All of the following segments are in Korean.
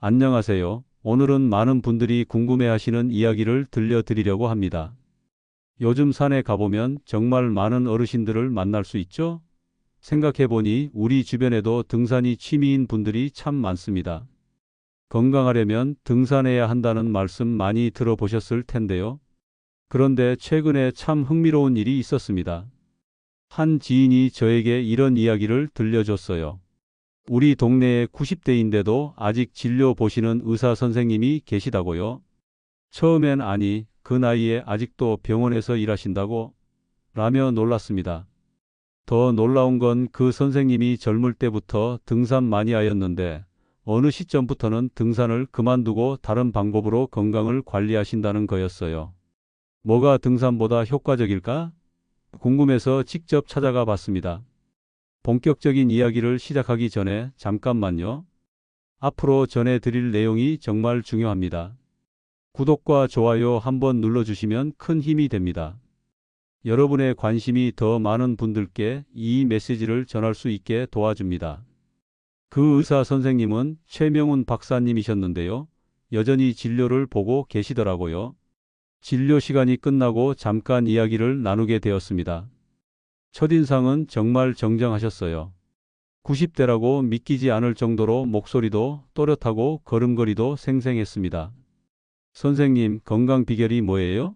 안녕하세요. 오늘은 많은 분들이 궁금해하시는 이야기를 들려드리려고 합니다. 요즘 산에 가보면 정말 많은 어르신들을 만날 수 있죠? 생각해보니 우리 주변에도 등산이 취미인 분들이 참 많습니다. 건강하려면 등산해야 한다는 말씀 많이 들어보셨을 텐데요. 그런데 최근에 참 흥미로운 일이 있었습니다. 한 지인이 저에게 이런 이야기를 들려줬어요. 우리 동네에 90대인데도 아직 진료 보시는 의사 선생님이 계시다고요? 처음엔 아니, 그 나이에 아직도 병원에서 일하신다고? 라며 놀랐습니다. 더 놀라운 건 그 선생님이 젊을 때부터 등산 마니아였는데 어느 시점부터는 등산을 그만두고 다른 방법으로 건강을 관리하신다는 거였어요. 뭐가 등산보다 효과적일까? 궁금해서 직접 찾아가 봤습니다. 본격적인 이야기를 시작하기 전에 잠깐만요. 앞으로 전해드릴 내용이 정말 중요합니다. 구독과 좋아요 한번 눌러주시면 큰 힘이 됩니다. 여러분의 관심이 더 많은 분들께 이 메시지를 전할 수 있게 도와줍니다. 그 의사 선생님은 최명훈 박사님이셨는데요. 여전히 진료를 보고 계시더라고요. 진료 시간이 끝나고 잠깐 이야기를 나누게 되었습니다. 첫인상은 정말 정정하셨어요. 90대라고 믿기지 않을 정도로 목소리도 또렷하고 걸음걸이도 생생했습니다. 선생님, 건강 비결이 뭐예요?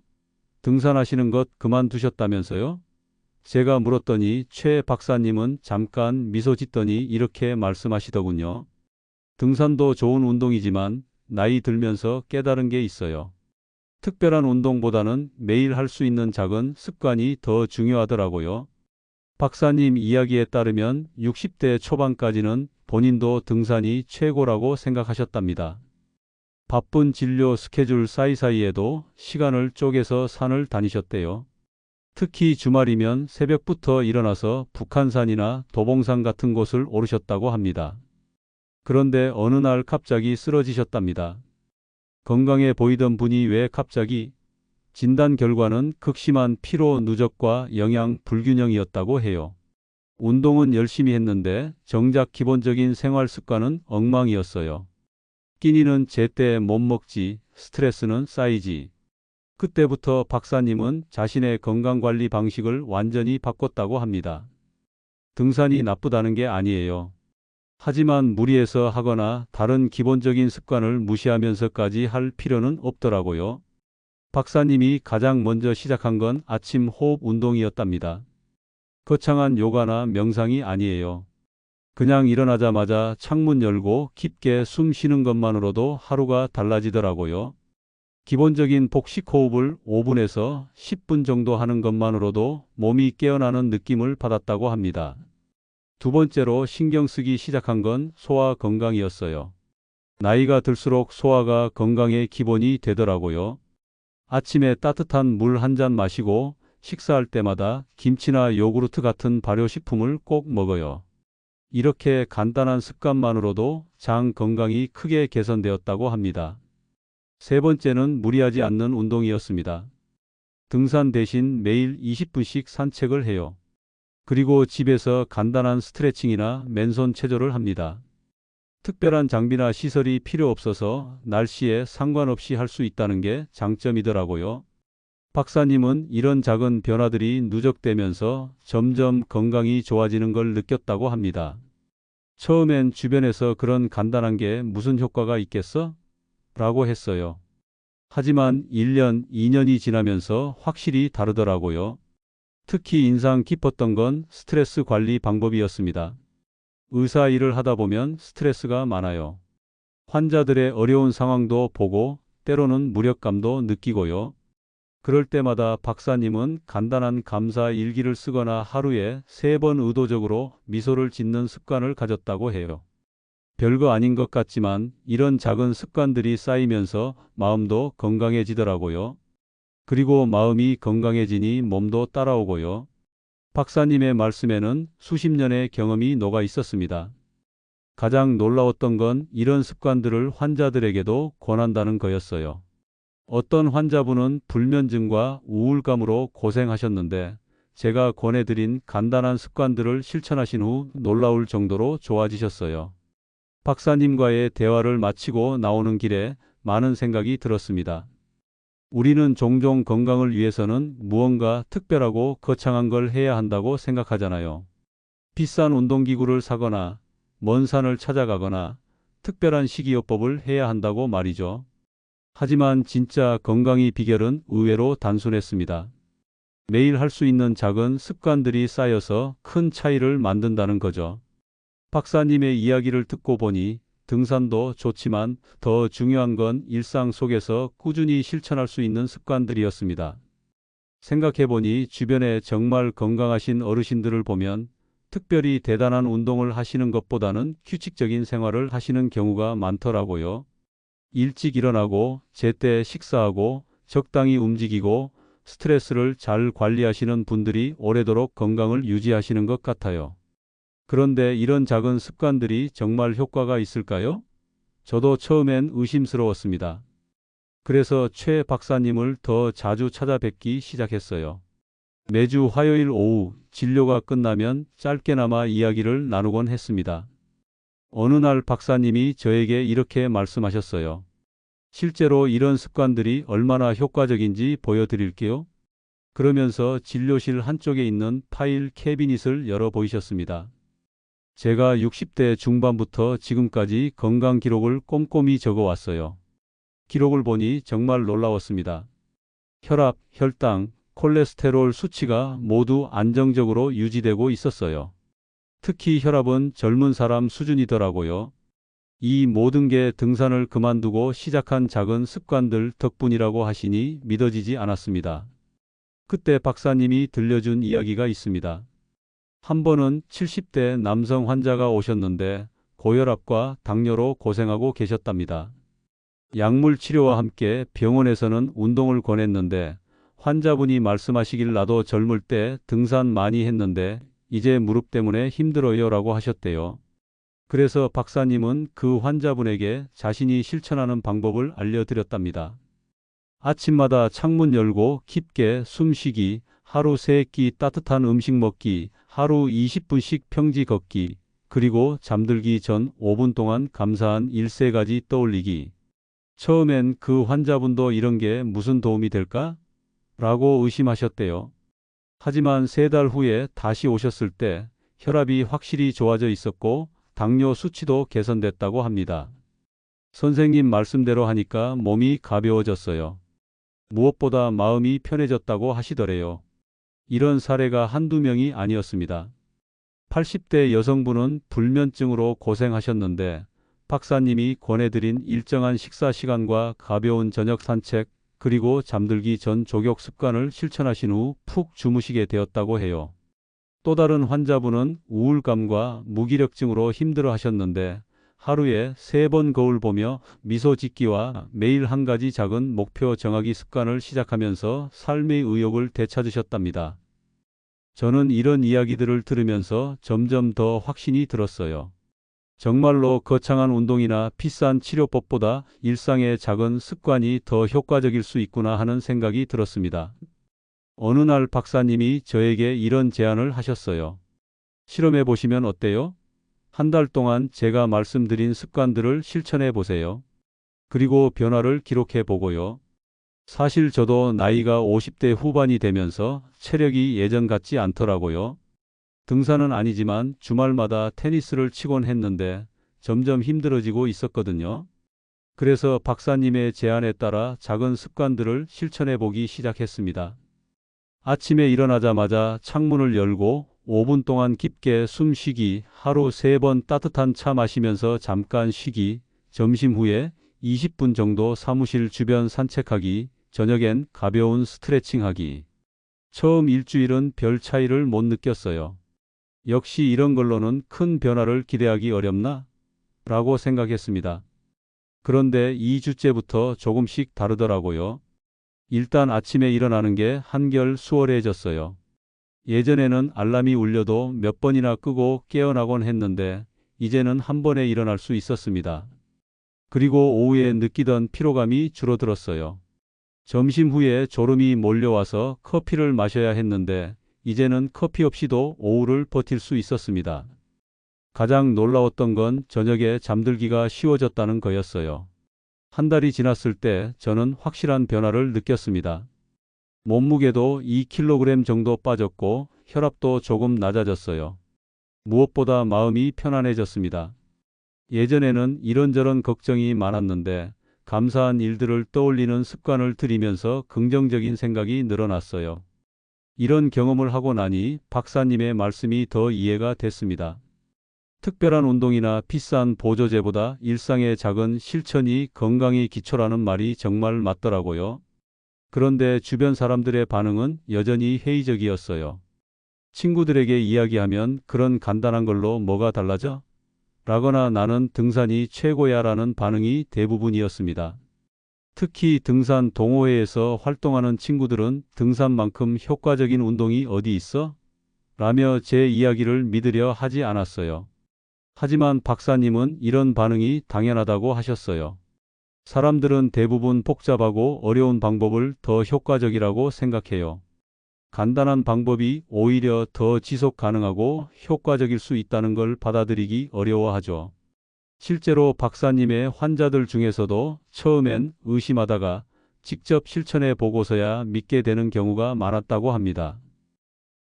등산하시는 것 그만두셨다면서요? 제가 물었더니 최 박사님은 잠깐 미소 짓더니 이렇게 말씀하시더군요. 등산도 좋은 운동이지만 나이 들면서 깨달은 게 있어요. 특별한 운동보다는 매일 할 수 있는 작은 습관이 더 중요하더라고요. 박사님 이야기에 따르면 60대 초반까지는 본인도 등산이 최고라고 생각하셨답니다. 바쁜 진료 스케줄 사이사이에도 시간을 쪼개서 산을 다니셨대요. 특히 주말이면 새벽부터 일어나서 북한산이나 도봉산 같은 곳을 오르셨다고 합니다. 그런데 어느 날 갑자기 쓰러지셨답니다. 건강해 보이던 분이 왜 갑자기? 진단 결과는 극심한 피로 누적과 영양 불균형이었다고 해요. 운동은 열심히 했는데 정작 기본적인 생활 습관은 엉망이었어요. 끼니는 제때 못 먹지, 스트레스는 쌓이지. 그때부터 박사님은 자신의 건강관리 방식을 완전히 바꿨다고 합니다. 등산이 나쁘다는 게 아니에요. 하지만 무리해서 하거나 다른 기본적인 습관을 무시하면서까지 할 필요는 없더라고요. 박사님이 가장 먼저 시작한 건 아침 호흡 운동이었답니다. 거창한 요가나 명상이 아니에요. 그냥 일어나자마자 창문 열고 깊게 숨 쉬는 것만으로도 하루가 달라지더라고요. 기본적인 복식 호흡을 5분에서 10분 정도 하는 것만으로도 몸이 깨어나는 느낌을 받았다고 합니다. 두 번째로 신경 쓰기 시작한 건 소화 건강이었어요. 나이가 들수록 소화가 건강의 기본이 되더라고요. 아침에 따뜻한 물 한 잔 마시고 식사할 때마다 김치나 요구르트 같은 발효식품을 꼭 먹어요. 이렇게 간단한 습관만으로도 장 건강이 크게 개선되었다고 합니다. 세 번째는 무리하지 않는 운동이었습니다. 등산 대신 매일 20분씩 산책을 해요. 그리고 집에서 간단한 스트레칭이나 맨손 체조를 합니다. 특별한 장비나 시설이 필요 없어서 날씨에 상관없이 할 수 있다는 게 장점이더라고요. 박사님은 이런 작은 변화들이 누적되면서 점점 건강이 좋아지는 걸 느꼈다고 합니다. 처음엔 주변에서 그런 간단한 게 무슨 효과가 있겠어? 라고 했어요. 하지만 1년, 2년이 지나면서 확실히 다르더라고요. 특히 인상 깊었던 건 스트레스 관리 방법이었습니다. 의사 일을 하다 보면 스트레스가 많아요. 환자들의 어려운 상황도 보고 때로는 무력감도 느끼고요. 그럴 때마다 박사님은 간단한 감사 일기를 쓰거나 하루에 3번 의도적으로 미소를 짓는 습관을 가졌다고 해요. 별거 아닌 것 같지만 이런 작은 습관들이 쌓이면서 마음도 건강해지더라고요. 그리고 마음이 건강해지니 몸도 따라오고요. 박사님의 말씀에는 수십 년의 경험이 녹아 있었습니다. 가장 놀라웠던 건 이런 습관들을 환자들에게도 권한다는 거였어요. 어떤 환자분은 불면증과 우울감으로 고생하셨는데 제가 권해드린 간단한 습관들을 실천하신 후 놀라울 정도로 좋아지셨어요. 박사님과의 대화를 마치고 나오는 길에 많은 생각이 들었습니다. 우리는 종종 건강을 위해서는 무언가 특별하고 거창한 걸 해야 한다고 생각하잖아요. 비싼 운동기구를 사거나 먼 산을 찾아가거나 특별한 식이요법을 해야 한다고 말이죠. 하지만 진짜 건강의 비결은 의외로 단순했습니다. 매일 할 수 있는 작은 습관들이 쌓여서 큰 차이를 만든다는 거죠. 박사님의 이야기를 듣고 보니 등산도 좋지만 더 중요한 건 일상 속에서 꾸준히 실천할 수 있는 습관들이었습니다. 생각해 보니 주변에 정말 건강하신 어르신들을 보면 특별히 대단한 운동을 하시는 것보다는 규칙적인 생활을 하시는 경우가 많더라고요. 일찍 일어나고 제때 식사하고 적당히 움직이고 스트레스를 잘 관리하시는 분들이 오래도록 건강을 유지하시는 것 같아요. 그런데 이런 작은 습관들이 정말 효과가 있을까요? 저도 처음엔 의심스러웠습니다. 그래서 최 박사님을 더 자주 찾아뵙기 시작했어요. 매주 화요일 오후 진료가 끝나면 짧게나마 이야기를 나누곤 했습니다. 어느 날 박사님이 저에게 이렇게 말씀하셨어요. 실제로 이런 습관들이 얼마나 효과적인지 보여드릴게요. 그러면서 진료실 한쪽에 있는 파일 캐비닛을 열어 보이셨습니다. 제가 60대 중반부터 지금까지 건강 기록을 꼼꼼히 적어왔어요. 기록을 보니 정말 놀라웠습니다. 혈압, 혈당, 콜레스테롤 수치가 모두 안정적으로 유지되고 있었어요. 특히 혈압은 젊은 사람 수준이더라고요. 이 모든 게 등산을 그만두고 시작한 작은 습관들 덕분이라고 하시니 믿어지지 않았습니다. 그때 박사님이 들려준 이야기가 있습니다. 한 번은 70대 남성 환자가 오셨는데 고혈압과 당뇨로 고생하고 계셨답니다. 약물 치료와 함께 병원에서는 운동을 권했는데 환자분이 말씀하시길 나도 젊을 때 등산 많이 했는데 이제 무릎 때문에 힘들어요 라고 하셨대요. 그래서 박사님은 그 환자분에게 자신이 실천하는 방법을 알려드렸답니다. 아침마다 창문 열고 깊게 숨쉬기, 하루 3끼 따뜻한 음식 먹기, 하루 20분씩 평지 걷기, 그리고 잠들기 전 5분 동안 감사한 일 3가지 떠올리기. 처음엔 그 환자분도 이런 게 무슨 도움이 될까? 라고 의심하셨대요. 하지만 3달 후에 다시 오셨을 때 혈압이 확실히 좋아져 있었고 당뇨 수치도 개선됐다고 합니다. 선생님 말씀대로 하니까 몸이 가벼워졌어요. 무엇보다 마음이 편해졌다고 하시더래요. 이런 사례가 한두 명이 아니었습니다. 80대 여성분은 불면증으로 고생하셨는데 박사님이 권해드린 일정한 식사 시간과 가벼운 저녁 산책, 그리고 잠들기 전 조격 습관을 실천하신 후 푹 주무시게 되었다고 해요. 또 다른 환자분은 우울감과 무기력증으로 힘들어 하셨는데 하루에 3번 거울 보며 미소 짓기와 매일 한 가지 작은 목표 정하기 습관을 시작하면서 삶의 의욕을 되찾으셨답니다. 저는 이런 이야기들을 들으면서 점점 더 확신이 들었어요. 정말로 거창한 운동이나 비싼 치료법보다 일상의 작은 습관이 더 효과적일 수 있구나 하는 생각이 들었습니다. 어느 날 박사님이 저에게 이런 제안을 하셨어요. 실험해 보시면 어때요? 한 달 동안 제가 말씀드린 습관들을 실천해 보세요. 그리고 변화를 기록해 보고요. 사실 저도 나이가 50대 후반이 되면서 체력이 예전 같지 않더라고요. 등산은 아니지만 주말마다 테니스를 치곤 했는데 점점 힘들어지고 있었거든요. 그래서 박사님의 제안에 따라 작은 습관들을 실천해 보기 시작했습니다. 아침에 일어나자마자 창문을 열고 5분 동안 깊게 숨쉬기, 하루 3번 따뜻한 차 마시면서 잠깐 쉬기, 점심 후에 20분 정도 사무실 주변 산책하기, 저녁엔 가벼운 스트레칭하기. 처음 일주일은 별 차이를 못 느꼈어요. 역시 이런 걸로는 큰 변화를 기대하기 어렵나? 라고 생각했습니다. 그런데 2주째부터 조금씩 다르더라고요. 일단 아침에 일어나는 게 한결 수월해졌어요. 예전에는 알람이 울려도 몇 번이나 끄고 깨어나곤 했는데 이제는 한 번에 일어날 수 있었습니다. 그리고 오후에 느끼던 피로감이 줄어들었어요. 점심 후에 졸음이 몰려와서 커피를 마셔야 했는데 이제는 커피 없이도 오후를 버틸 수 있었습니다. 가장 놀라웠던 건 저녁에 잠들기가 쉬워졌다는 거였어요. 한 달이 지났을 때 저는 확실한 변화를 느꼈습니다. 몸무게도 2kg 정도 빠졌고 혈압도 조금 낮아졌어요. 무엇보다 마음이 편안해졌습니다. 예전에는 이런저런 걱정이 많았는데 감사한 일들을 떠올리는 습관을 들이면서 긍정적인 생각이 늘어났어요. 이런 경험을 하고 나니 박사님의 말씀이 더 이해가 됐습니다. 특별한 운동이나 비싼 보조제보다 일상의 작은 실천이 건강의 기초라는 말이 정말 맞더라고요. 그런데 주변 사람들의 반응은 여전히 회의적이었어요. 친구들에게 이야기하면 그런 간단한 걸로 뭐가 달라져? 라거나 나는 등산이 최고야 라는 반응이 대부분이었습니다. 특히 등산 동호회에서 활동하는 친구들은 등산만큼 효과적인 운동이 어디 있어? 라며 제 이야기를 믿으려 하지 않았어요. 하지만 박사님은 이런 반응이 당연하다고 하셨어요. 사람들은 대부분 복잡하고 어려운 방법을 더 효과적이라고 생각해요. 간단한 방법이 오히려 더 지속 가능하고 효과적일 수 있다는 걸 받아들이기 어려워하죠. 실제로 박사님의 환자들 중에서도 처음엔 의심하다가 직접 실천해 보고서야 믿게 되는 경우가 많았다고 합니다.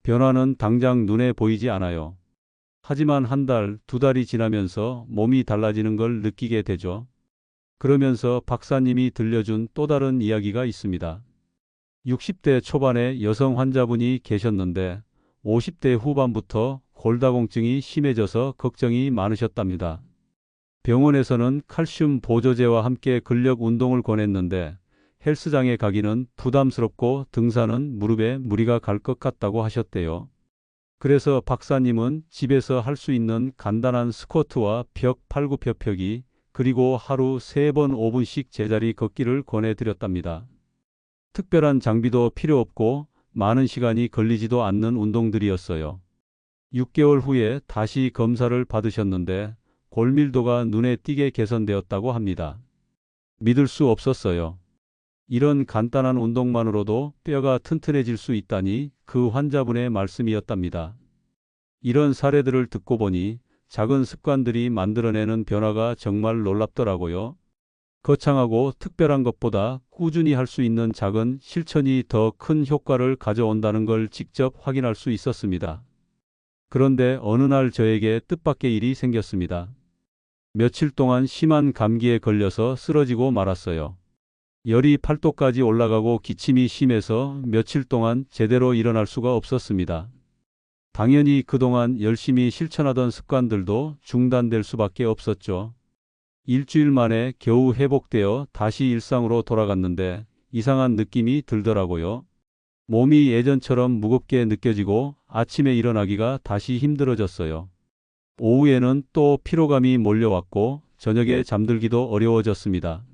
변화는 당장 눈에 보이지 않아요. 하지만 한 달, 두 달이 지나면서 몸이 달라지는 걸 느끼게 되죠. 그러면서 박사님이 들려준 또 다른 이야기가 있습니다. 60대 초반의 여성 환자분이 계셨는데 50대 후반부터 골다공증이 심해져서 걱정이 많으셨답니다. 병원에서는 칼슘 보조제와 함께 근력 운동을 권했는데 헬스장에 가기는 부담스럽고 등산은 무릎에 무리가 갈 것 같다고 하셨대요. 그래서 박사님은 집에서 할 수 있는 간단한 스쿼트와 벽 팔굽혀펴기 그리고 하루 3번 5분씩 제자리 걷기를 권해드렸답니다. 특별한 장비도 필요 없고 많은 시간이 걸리지도 않는 운동들이었어요. 6개월 후에 다시 검사를 받으셨는데 골밀도가 눈에 띄게 개선되었다고 합니다. 믿을 수 없었어요. 이런 간단한 운동만으로도 뼈가 튼튼해질 수 있다니 그 환자분의 말씀이었답니다. 이런 사례들을 듣고 보니 작은 습관들이 만들어내는 변화가 정말 놀랍더라고요. 거창하고 특별한 것보다 꾸준히 할 수 있는 작은 실천이 더 큰 효과를 가져온다는 걸 직접 확인할 수 있었습니다. 그런데 어느 날 저에게 뜻밖의 일이 생겼습니다. 며칠 동안 심한 감기에 걸려서 쓰러지고 말았어요. 열이 8도까지 올라가고 기침이 심해서 며칠 동안 제대로 일어날 수가 없었습니다. 당연히 그동안 열심히 실천하던 습관들도 중단될 수밖에 없었죠. 일주일 만에 겨우 회복되어 다시 일상으로 돌아갔는데 이상한 느낌이 들더라고요. 몸이 예전처럼 무겁게 느껴지고 아침에 일어나기가 다시 힘들어졌어요. 오후에는 또 피로감이 몰려왔고 저녁에 잠들기도 어려워졌습니다.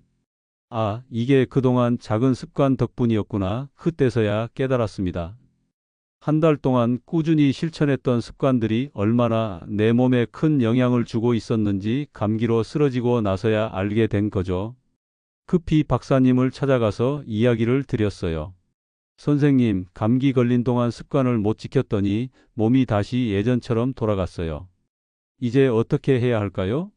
아, 이게 그동안 작은 습관 덕분이었구나. 그때서야 깨달았습니다. 한 달 동안 꾸준히 실천했던 습관들이 얼마나 내 몸에 큰 영향을 주고 있었는지 감기로 쓰러지고 나서야 알게 된 거죠. 급히 박사님을 찾아가서 이야기를 드렸어요. 선생님, 감기 걸린 동안 습관을 못 지켰더니 몸이 다시 예전처럼 돌아갔어요. 이제 어떻게 해야 할까요?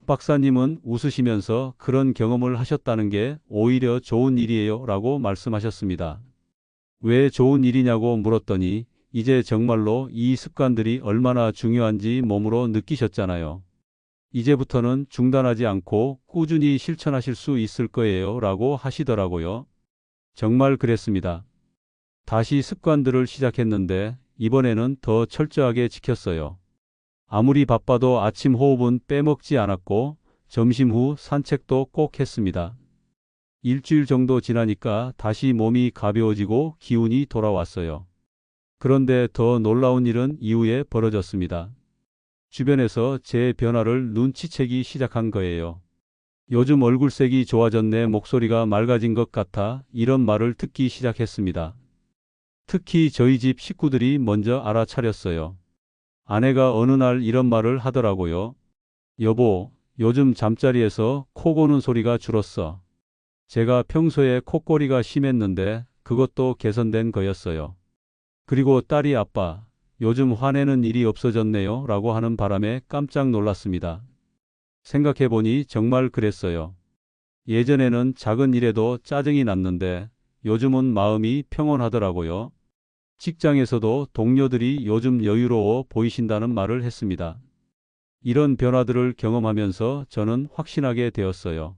박사님은 웃으시면서 그런 경험을 하셨다는 게 오히려 좋은 일이에요 라고 말씀하셨습니다. 왜 좋은 일이냐고 물었더니 이제 정말로 이 습관들이 얼마나 중요한지 몸으로 느끼셨잖아요. 이제부터는 중단하지 않고 꾸준히 실천하실 수 있을 거예요 라고 하시더라고요. 정말 그랬습니다. 다시 습관들을 시작했는데 이번에는 더 철저하게 지켰어요. 아무리 바빠도 아침 호흡은 빼먹지 않았고 점심 후 산책도 꼭 했습니다. 일주일 정도 지나니까 다시 몸이 가벼워지고 기운이 돌아왔어요. 그런데 더 놀라운 일은 이후에 벌어졌습니다. 주변에서 제 변화를 눈치채기 시작한 거예요. 요즘 얼굴색이 좋아졌네, 목소리가 맑아진 것 같아, 이런 말을 듣기 시작했습니다. 특히 저희 집 식구들이 먼저 알아차렸어요. 아내가 어느 날 이런 말을 하더라고요. 여보, 요즘 잠자리에서 코 고는 소리가 줄었어. 제가 평소에 콧골이가 심했는데 그것도 개선된 거였어요. 그리고 딸이 아빠, 요즘 화내는 일이 없어졌네요 라고 하는 바람에 깜짝 놀랐습니다. 생각해보니 정말 그랬어요. 예전에는 작은 일에도 짜증이 났는데 요즘은 마음이 평온하더라고요. 직장에서도 동료들이 요즘 여유로워 보이신다는 말을 했습니다. 이런 변화들을 경험하면서 저는 확신하게 되었어요.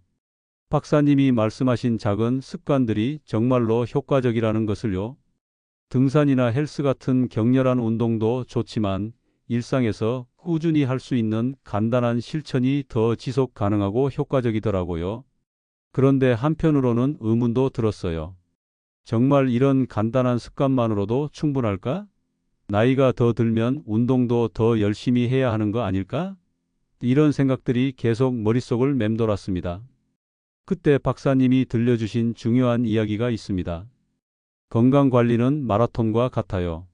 박사님이 말씀하신 작은 습관들이 정말로 효과적이라는 것을요. 등산이나 헬스 같은 격렬한 운동도 좋지만 일상에서 꾸준히 할 수 있는 간단한 실천이 더 지속 가능하고 효과적이더라고요. 그런데 한편으로는 의문도 들었어요. 정말 이런 간단한 습관만으로도 충분할까? 나이가 더 들면 운동도 더 열심히 해야 하는 거 아닐까? 이런 생각들이 계속 머릿속을 맴돌았습니다. 그때 박사님이 들려주신 중요한 이야기가 있습니다. 건강 관리는 마라톤과 같아요.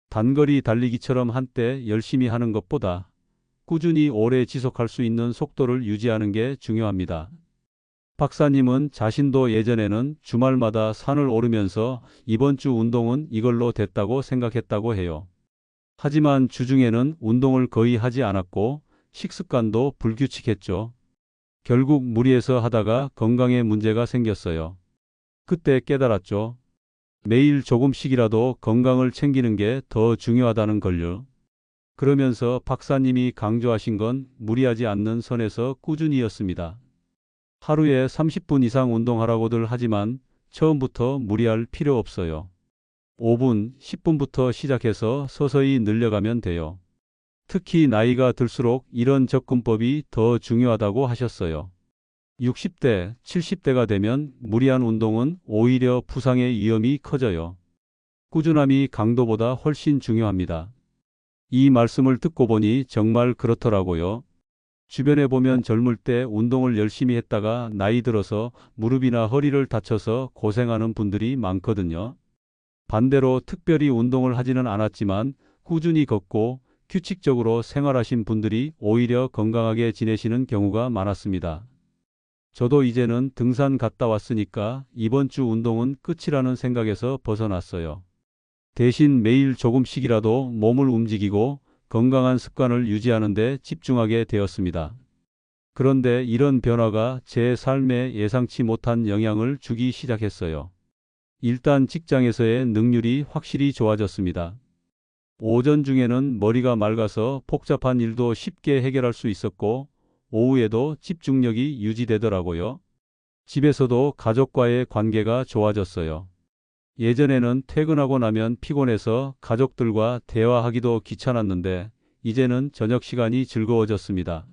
단거리 달리기처럼 한때 열심히 하는 것보다 꾸준히 오래 지속할 수 있는 속도를 유지하는 게 중요합니다. 박사님은 자신도 예전에는 주말마다 산을 오르면서 이번 주 운동은 이걸로 됐다고 생각했다고 해요. 하지만 주중에는 운동을 거의 하지 않았고 식습관도 불규칙했죠. 결국 무리해서 하다가 건강에 문제가 생겼어요. 그때 깨달았죠. 매일 조금씩이라도 건강을 챙기는 게 더 중요하다는 걸요. 그러면서 박사님이 강조하신 건 무리하지 않는 선에서 꾸준히였습니다. 하루에 30분 이상 운동하라고들 하지만 처음부터 무리할 필요 없어요. 5분, 10분부터 시작해서 서서히 늘려가면 돼요. 특히 나이가 들수록 이런 접근법이 더 중요하다고 하셨어요. 60대, 70대가 되면 무리한 운동은 오히려 부상의 위험이 커져요. 꾸준함이 강도보다 훨씬 중요합니다. 이 말씀을 듣고 보니 정말 그렇더라고요. 주변에 보면 젊을 때 운동을 열심히 했다가 나이 들어서 무릎이나 허리를 다쳐서 고생하는 분들이 많거든요. 반대로 특별히 운동을 하지는 않았지만 꾸준히 걷고 규칙적으로 생활하신 분들이 오히려 건강하게 지내시는 경우가 많았습니다. 저도 이제는 등산 갔다 왔으니까 이번 주 운동은 끝이라는 생각에서 벗어났어요. 대신 매일 조금씩이라도 몸을 움직이고 건강한 습관을 유지하는 데 집중하게 되었습니다. 그런데 이런 변화가 제 삶에 예상치 못한 영향을 주기 시작했어요. 일단 직장에서의 능률이 확실히 좋아졌습니다. 오전 중에는 머리가 맑아서 복잡한 일도 쉽게 해결할 수 있었고 오후에도 집중력이 유지되더라고요. 집에서도 가족과의 관계가 좋아졌어요. 예전에는 퇴근하고 나면 피곤해서 가족들과 대화하기도 귀찮았는데 이제는 저녁 시간이 즐거워졌습니다.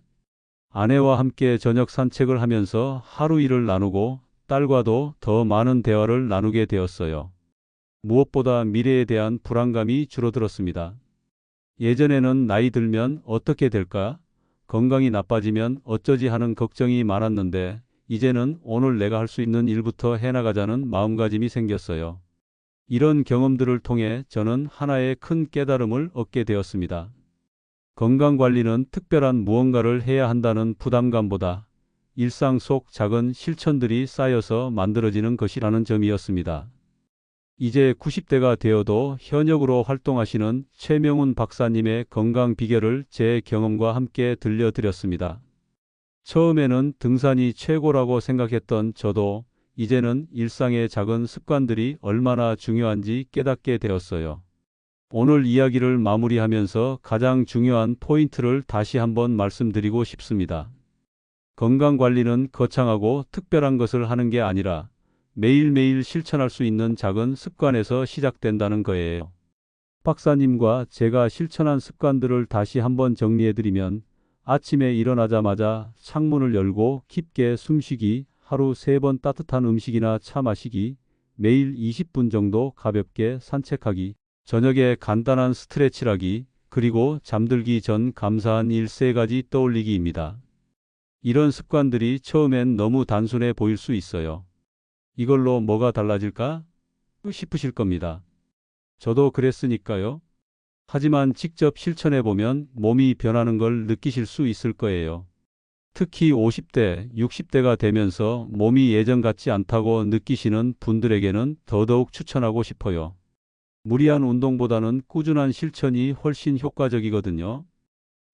아내와 함께 저녁 산책을 하면서 하루 일을 나누고 딸과도 더 많은 대화를 나누게 되었어요. 무엇보다 미래에 대한 불안감이 줄어들었습니다. 예전에는 나이 들면 어떻게 될까? 건강이 나빠지면 어쩌지 하는 걱정이 많았는데 이제는 오늘 내가 할 수 있는 일부터 해나가자는 마음가짐이 생겼어요. 이런 경험들을 통해 저는 하나의 큰 깨달음을 얻게 되었습니다. 건강관리는 특별한 무언가를 해야 한다는 부담감보다 일상 속 작은 실천들이 쌓여서 만들어지는 것이라는 점이었습니다. 이제 90대가 되어도 현역으로 활동하시는 최명훈 박사님의 건강 비결을 제 경험과 함께 들려드렸습니다. 처음에는 등산이 최고라고 생각했던 저도 이제는 일상의 작은 습관들이 얼마나 중요한지 깨닫게 되었어요. 오늘 이야기를 마무리하면서 가장 중요한 포인트를 다시 한번 말씀드리고 싶습니다. 건강관리는 거창하고 특별한 것을 하는 게 아니라 매일매일 실천할 수 있는 작은 습관에서 시작된다는 거예요. 박사님과 제가 실천한 습관들을 다시 한번 정리해드리면 아침에 일어나자마자 창문을 열고 깊게 숨쉬기, 하루 3번 따뜻한 음식이나 차 마시기, 매일 20분 정도 가볍게 산책하기, 저녁에 간단한 스트레치하기, 그리고 잠들기 전 감사한 일 3가지 떠올리기입니다. 이런 습관들이 처음엔 너무 단순해 보일 수 있어요. 이걸로 뭐가 달라질까? 싶으실 겁니다. 저도 그랬으니까요. 하지만 직접 실천해보면 몸이 변하는 걸 느끼실 수 있을 거예요. 특히 50대, 60대가 되면서 몸이 예전 같지 않다고 느끼시는 분들에게는 더더욱 추천하고 싶어요. 무리한 운동보다는 꾸준한 실천이 훨씬 효과적이거든요.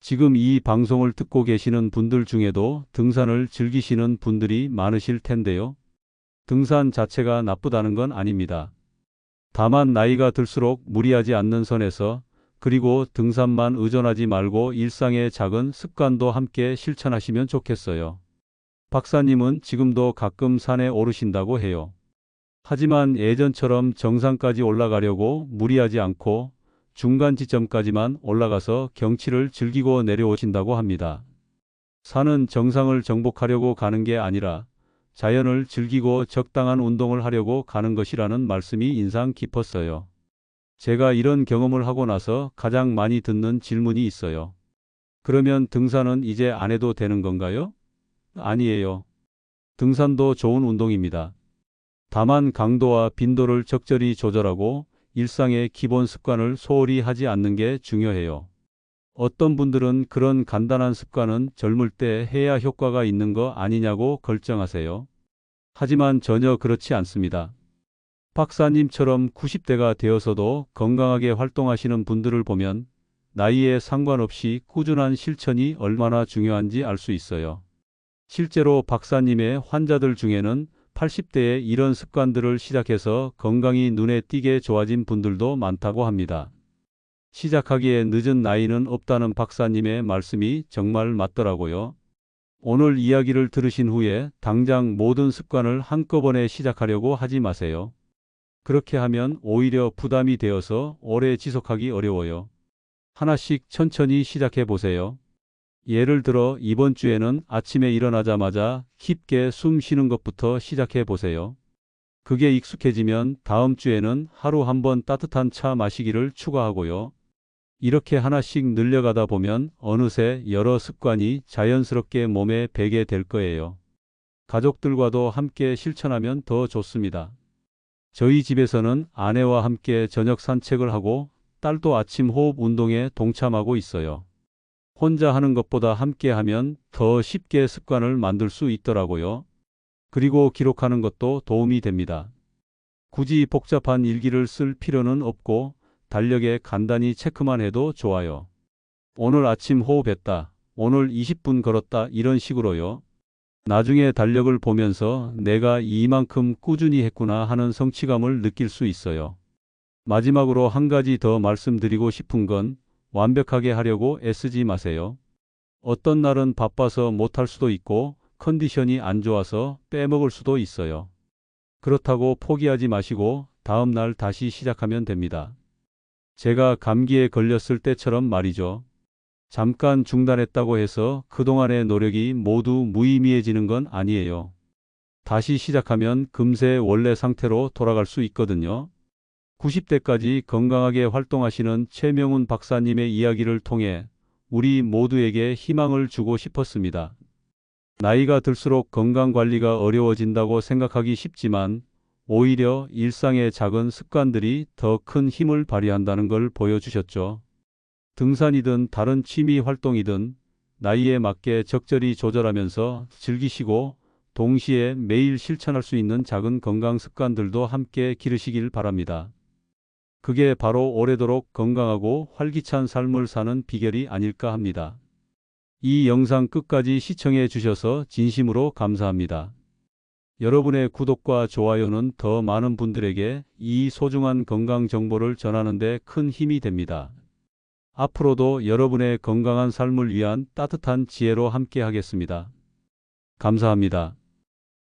지금 이 방송을 듣고 계시는 분들 중에도 등산을 즐기시는 분들이 많으실 텐데요. 등산 자체가 나쁘다는 건 아닙니다. 다만 나이가 들수록 무리하지 않는 선에서, 그리고 등산만 의존하지 말고 일상의 작은 습관도 함께 실천하시면 좋겠어요. 박사님은 지금도 가끔 산에 오르신다고 해요. 하지만 예전처럼 정상까지 올라가려고 무리하지 않고 중간 지점까지만 올라가서 경치를 즐기고 내려오신다고 합니다. 산은 정상을 정복하려고 가는 게 아니라 자연을 즐기고 적당한 운동을 하려고 가는 것이라는 말씀이 인상 깊었어요. 제가 이런 경험을 하고 나서 가장 많이 듣는 질문이 있어요. 그러면 등산은 이제 안 해도 되는 건가요? 아니에요. 등산도 좋은 운동입니다. 다만 강도와 빈도를 적절히 조절하고 일상의 기본 습관을 소홀히 하지 않는 게 중요해요. 어떤 분들은 그런 간단한 습관은 젊을 때 해야 효과가 있는 거 아니냐고 걱정하세요. 하지만 전혀 그렇지 않습니다. 박사님처럼 90대가 되어서도 건강하게 활동하시는 분들을 보면 나이에 상관없이 꾸준한 실천이 얼마나 중요한지 알 수 있어요. 실제로 박사님의 환자들 중에는 80대에 이런 습관들을 시작해서 건강이 눈에 띄게 좋아진 분들도 많다고 합니다. 시작하기에 늦은 나이는 없다는 박사님의 말씀이 정말 맞더라고요. 오늘 이야기를 들으신 후에 당장 모든 습관을 한꺼번에 시작하려고 하지 마세요. 그렇게 하면 오히려 부담이 되어서 오래 지속하기 어려워요. 하나씩 천천히 시작해 보세요. 예를 들어 이번 주에는 아침에 일어나자마자 깊게 숨 쉬는 것부터 시작해 보세요. 그게 익숙해지면 다음 주에는 하루 한 번 따뜻한 차 마시기를 추가하고요. 이렇게 하나씩 늘려가다 보면 어느새 여러 습관이 자연스럽게 몸에 배게 될 거예요. 가족들과도 함께 실천하면 더 좋습니다. 저희 집에서는 아내와 함께 저녁 산책을 하고 딸도 아침 호흡 운동에 동참하고 있어요. 혼자 하는 것보다 함께 하면 더 쉽게 습관을 만들 수 있더라고요. 그리고 기록하는 것도 도움이 됩니다. 굳이 복잡한 일기를 쓸 필요는 없고 달력에 간단히 체크만 해도 좋아요. 오늘 아침 호흡했다. 오늘 20분 걸었다. 이런 식으로요. 나중에 달력을 보면서 내가 이만큼 꾸준히 했구나 하는 성취감을 느낄 수 있어요. 마지막으로 한 가지 더 말씀드리고 싶은 건 완벽하게 하려고 애쓰지 마세요. 어떤 날은 바빠서 못할 수도 있고 컨디션이 안 좋아서 빼먹을 수도 있어요. 그렇다고 포기하지 마시고 다음 날 다시 시작하면 됩니다. 제가 감기에 걸렸을 때처럼 말이죠. 잠깐 중단했다고 해서 그동안의 노력이 모두 무의미해지는 건 아니에요. 다시 시작하면 금세 원래 상태로 돌아갈 수 있거든요. 90대까지 건강하게 활동하시는 최명훈 박사님의 이야기를 통해 우리 모두에게 희망을 주고 싶었습니다. 나이가 들수록 건강 관리가 어려워진다고 생각하기 쉽지만 오히려 일상의 작은 습관들이 더 큰 힘을 발휘한다는 걸 보여주셨죠. 등산이든 다른 취미 활동이든 나이에 맞게 적절히 조절하면서 즐기시고 동시에 매일 실천할 수 있는 작은 건강 습관들도 함께 기르시길 바랍니다. 그게 바로 오래도록 건강하고 활기찬 삶을 사는 비결이 아닐까 합니다. 이 영상 끝까지 시청해 주셔서 진심으로 감사합니다. 여러분의 구독과 좋아요는 더 많은 분들에게 이 소중한 건강 정보를 전하는 데 큰 힘이 됩니다. 앞으로도 여러분의 건강한 삶을 위한 따뜻한 지혜로 함께 하겠습니다. 감사합니다.